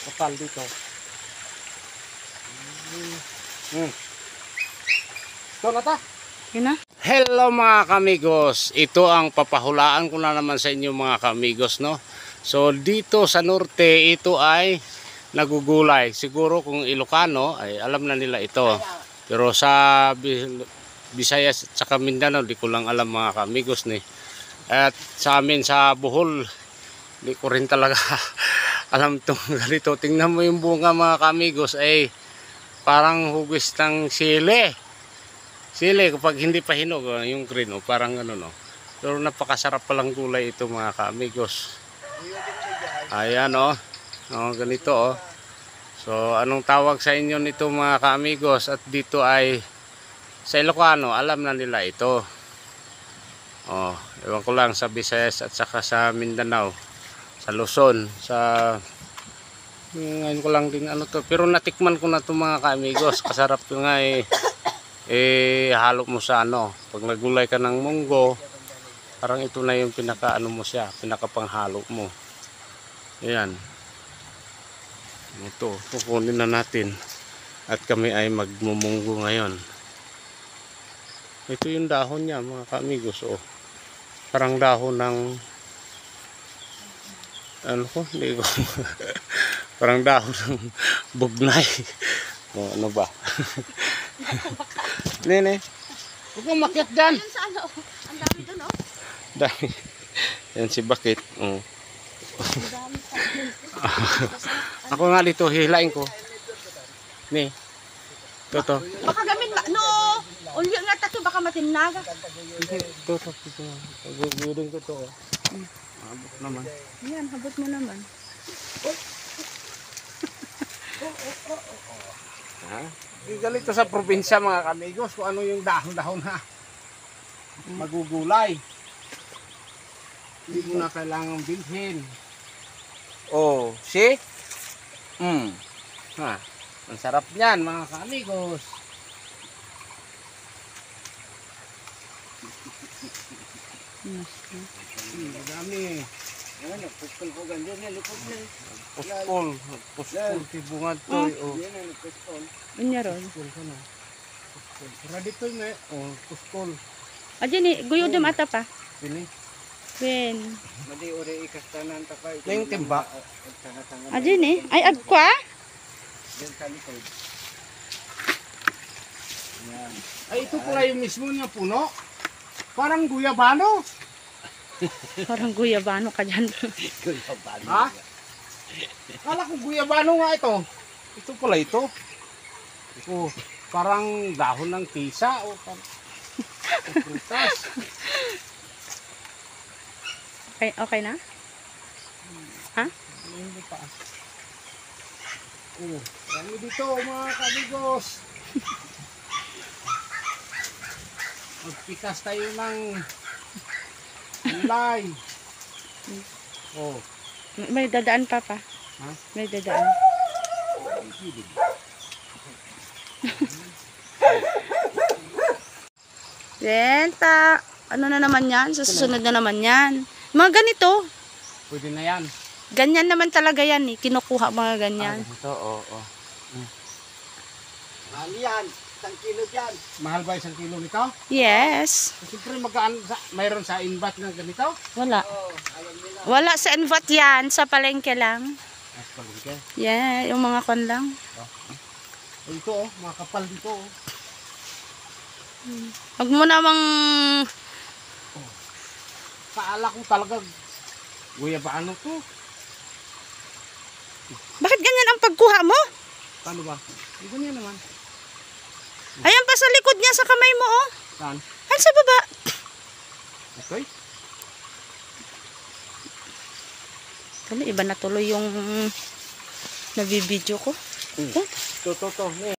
Kapal dito. Ito na ta. Yun na. Hello mga kamigos. Ito ang papahulaan ko na naman sa inyo mga kamigos, no? So dito sa norte, ito ay nagugulay. Siguro kung Ilocano ay alam na nila ito. Pero sa Visayas at saka Mindanao, di ko lang alam mga kamigos ni. At sa amin sa Bohol, di ko rin talaga alam itong ganito. Tingnan mo yung bunga mga kamigos, ay parang hugis ng sili. Sili kapag hindi pa hinog, yung green, parang ano, no. Pero napakasarap palang gulay ito mga kamigos. Ayan ganito So anong tawag sa inyo nito mga kamigos? At dito ay sa Ilocano, alam na nila ito. Ewan ko lang sa Visayas at saka sa Mindanao, sa Luzon, ngayon ko lang din to. Pero natikman ko na ito mga kamigos. Kasarap ko nga halo mo sa pag nagulay ka ng munggo, parang ito na yung pinaka mo siya, pinaka panghalo mo. Ayan. Ito, kukunin na natin. At kami ay magmumunggo ngayon. Ito yung dahon niya mga kamigos. Parang dahon ng parang dahon ng bugnay. Ano ba? Nene, huwag kang makiat dyan. Ang dami doon, Dami. Yan si Bakit. Ako nga dito, hilain ko. Ni. Toto. Baka gamin, ulyo nga tayo, baka matinaga. Toto. Gudin ko to. Habot naman. Yan, habot mo naman. Galito sa probinsya mga kamigos kung ano yung dahon-dahon na magugulay. Hindi mo na kailangang bilhin. See? Ang sarap niyan mga kamigos. Madami. Nagpuskol ko ganyan na likod na. Puskol si bungad to. Yan ang nagpuskol. Unya ron. Para dito may puskol. Ajini, guyo dem ata pa. Pili. Ben. Madi ore ikastanan ta pa. Yung timba. Ajini, ay agkwa. Yan sa likod. Yan. Ay ito pala yung mismo niya puno. Parang guyabano. Parang guyabano ka dyan. Ha? Kala ko guyabano nga ito. Ito pala ito. Parang dahon ng tisa o prutas. Okay na? Ha? Hindi pa. Kami dito mga kamigos. Magpikas tayo ng gulay. May dadaan pa pa. Ha? May dadaan. Benta. Ano na naman yan? Susunod na naman yan. Mga ganito. Pwede na yan. Ganyan naman talaga yan eh. Kinukuha mga ganyan. Ito, Mahal yan. 1 kilo dyan. Mahal ba 1 kilo nito? Yes. Siyempre magkaan mayroon sa inbat ng ganito? Wala. Alam nila. Wala sa envat yan. Sa palengke lang. Palengke. Yeah, yung mga kon lang. Ito mga kapal dito. Huwag mo namang... Kaala ko talaga guyabano to. Bakit ganyan ang pagkuha mo? Paano ba? Ganyan naman. Ayan pa sa likod niya sa kamay mo, oh. Saan? Ay, sa baba. Okay. Iba na tuloy yung nabibidyo ko. To.